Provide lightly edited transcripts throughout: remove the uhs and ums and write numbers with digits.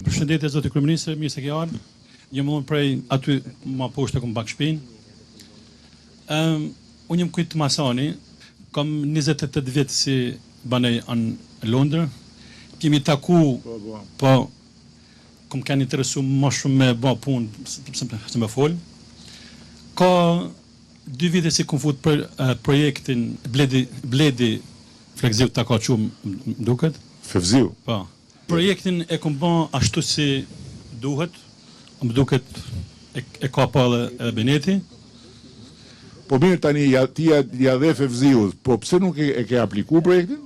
Përshëndetje zoti kryeminist, mirë se ke ardhur. Jam unë prej aty më poshtë ku mbak shtëpinë. Unë jam kujt masoni, kam 28 vjet si banej në Londër. Kemi taku, po kam kanë interesu më shumë me bë punë, se më fol. Ka 2 vite si kam fut për projektin Bledi Flekziu ta ka çum duket. Fevziu. Po. Projektin e kam bën ashtu si duhet. Më duket e ka pa edhe Beneti. Po mirë tani, ti ja dhe Fevziut, po pse nuk e ke apliku projektin?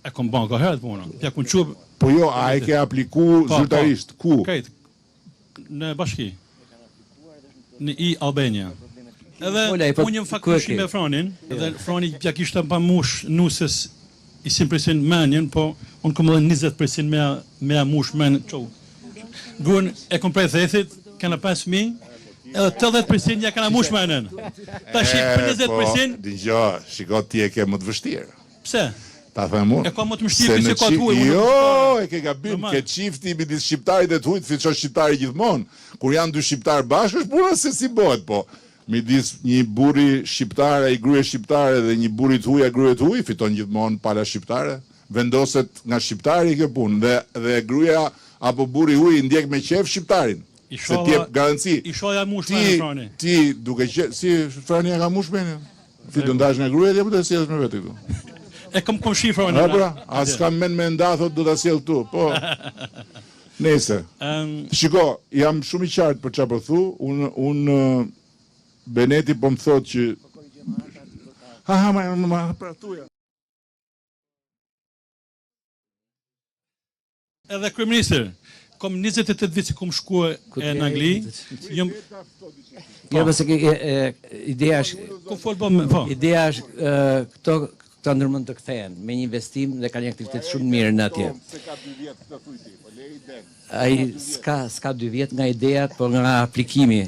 E kam bën ka herët puna. Ja kun çup. Po jo, a e ke apliku zyrtarisht? Ku? Krejt. Në bashki. Në Albania. Edhe unë jam faktishi me Franin, edhe Frani ja kishte pa mush nusës i simpresin menjen, po unë kam edhe 20% me mush men çau. Gruan e kom prej thethit, kanë 5 fëmijë, edhe 80% ja kanë mush menjen. Tash për 20%. Dgjoj, shiko ti e ke më të vështirë. Pse? Ta them unë. E ka më të vështirë se ka tuaj. Jo, e ke gabim, ke çifti midis shqiptarit dhe të huajt, si çon shqiptari gjithmonë. Kur janë dy shqiptar bashkë, është puna se si bëhet, po. Midis një burri shqiptare, i gruaje shqiptare dhe një burri të huaj, gruaje të huaj, fiton gjithmonë pala shqiptare. Vendoset nga shqiptari kjo punë dhe gruaja apo burri i huaj ndjek me qejf shqiptarin. Se ti jep garanci. I shoja mush me Frani. Ti duke që si Frani ja ka mush me ne. Ti do ndash nga gruaja apo do të sjellësh me vete këtu? E kam Frani. Ha pra, as kam mend me nda thot do ta sjell këtu. Po. Nëse. Shiko, jam shumë i qartë për çfarë po thu. Un Beneti po më thot që ma pra tuja. Edhe kryeministër, kom 28 vjet që kom shkuar në Angli. Jo, pse ideja është ideja është këto ndërmend të kthehen me një investim dhe kanë një aktivitet shumë mirë në atje. Ai s'ka 2 vjet nga ideja, por nga aplikimi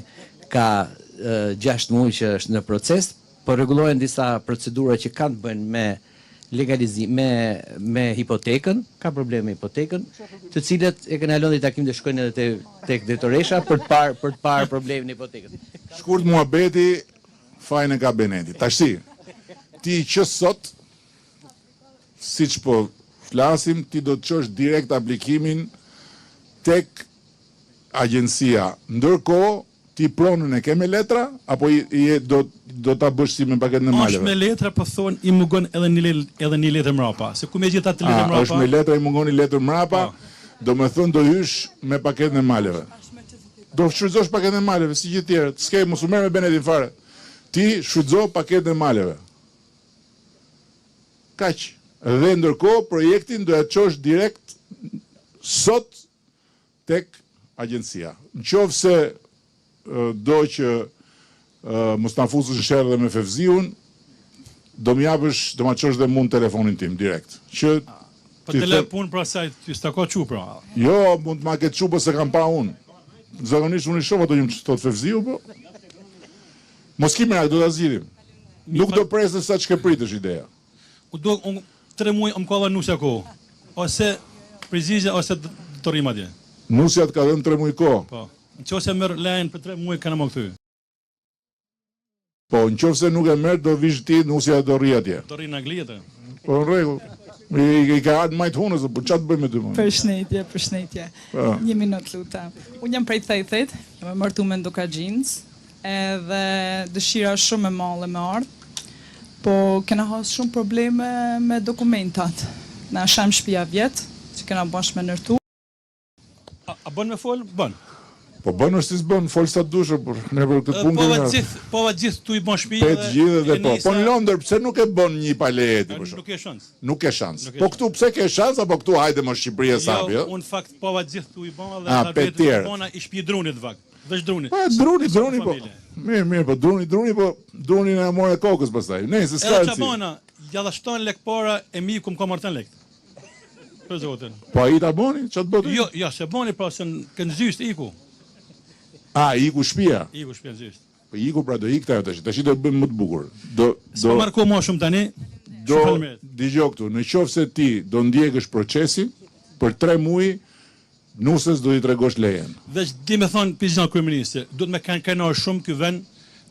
ka 6 muaj që është në proces, po rregullohen disa procedura që kanë të bëjnë me legalizim, me hipotekën, ka probleme me hipotekën, të cilët e kanë lënë takim të shkojnë edhe tek drejtoresha për të parë problemin e hipotekës. Shkurt muhabeti, fajin e ka Beneti. Tash ti që sot, siç po flasim, ti do të çosh direkt aplikimin tek agjencia. Ndërkohë ti pronën e ke me letra, apo do ta bësh si me paketën e maleve? Është me letra, po thonë i mungon edhe një letër mrapa. Se ku me gjitha të letër mrapa? Është me letra, i mungon një letër mrapa, do me thënë do hysh me paketën e maleve. Do shfrytëzosh paketën e maleve, si gjithë tjerët. S'ke, mos u merr me Benetin fare. Ti shfrytëzo paketën e maleve. Kaq. Dhe ndërkohë projektin do ja çosh direkt sot tek agjencia. Nëse do që mos ta fuzësh në sherrë dhe me Fevziun, do më japësh, do ma çosh dhe mund telefonin tim direkt. Që po telefon pra sa ti s'ta ka çu pra. Jo, mund të ma ketë çu, po se kam pa unë. Zakonisht unë i shoh ato që thot Fevziu, po. Mos kimi do ta zgjidhim. Nuk do presë sa ç'ke pritësh ideja. Unë 3 muaj më kolla nusja kohë. Ose prezizja ose të rrim atje. Nusja të ka dhënë 3 muaj kohë. Po. Nëse merr lejn për 3 muaj kanë më kthy. Po, nëse nuk e merr do vish ti, nusja do rri atje. Do rri në Angli atë. Po në rregull. I ka ardhur majt hunës, po ç'a të bëjmë me ty më? Përshëndetje. Një minutë lutem. Unë jam prej Thethit, jam e martuar me Ndoka Jeans, edhe dëshira shumë e madhe me ardh. Po kena has shumë probleme me dokumentat. Na shem shtëpia vjet, që kena bash me ndërtu. A bën me fol? Bën. Po bën është si s'bën, fol sa dush, por ne për këtë punë. Po gjithë tu i bën shtëpi. Pet gjithë dhe po. Po në Londër pse nuk e bën një paleti për shkak? Nuk ke shans. Nuk ke shans. Po këtu pse ke shans apo këtu hajde më Shqipëri e sapi, jo? Unë fakt po gjithë tu i bën dhe ata vetë bona i shtëpi drunit vak. Veç drunit. Po druni po. Mirë, po druni po drunin e morë kokës pastaj. Nëse s'ka. Edhe çabona, ja dashton lek para e miku më ka marrën lek. Për zotin. Po ai ta boni, ç'a të bëni? Jo, se boni pra se kanë zyst iku. Iku shtëpia. Iku shtëpia zyst. Po iku pra do ikte ajo tash do bëjmë më të bukur. Do marko më shumë tani. Dëgjoj këtu, në qoftë se ti do ndjekësh procesin për 3 muaj nusës do t'i tregosh lejen. Veç di me thonë pizjan kryeministri, do të me kanë krenar shumë ky vend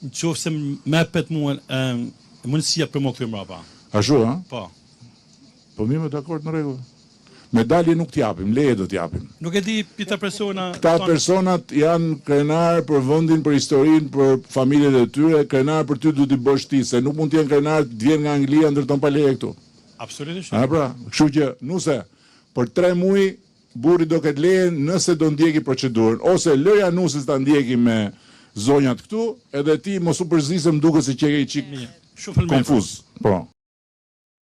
në qoftë se më pet mua mundësia për më kthy mbrapa. Ashtu, ha? Po. Po mirë, dakord, në rregull. Medalje nuk t'japim, leje do t'japim. Nuk e di pita persona. Këta personat janë krenar për vendin, për historinë, për familjet e tyre, krenar për ty du t'i bësh ti, se nuk mund t'jenë krenar të vjen nga Anglia ndërton pa leje këtu. Absolutisht. A pra, kështu që nuse, për 3 muaj burri do ketë leje nëse do ndjeki procedurën, ose lëja nusës ta ndjeki me zonjat këtu, edhe ti mos u përzisëm duke se që ke i qik Shumë faleminderit. konfuz. Po.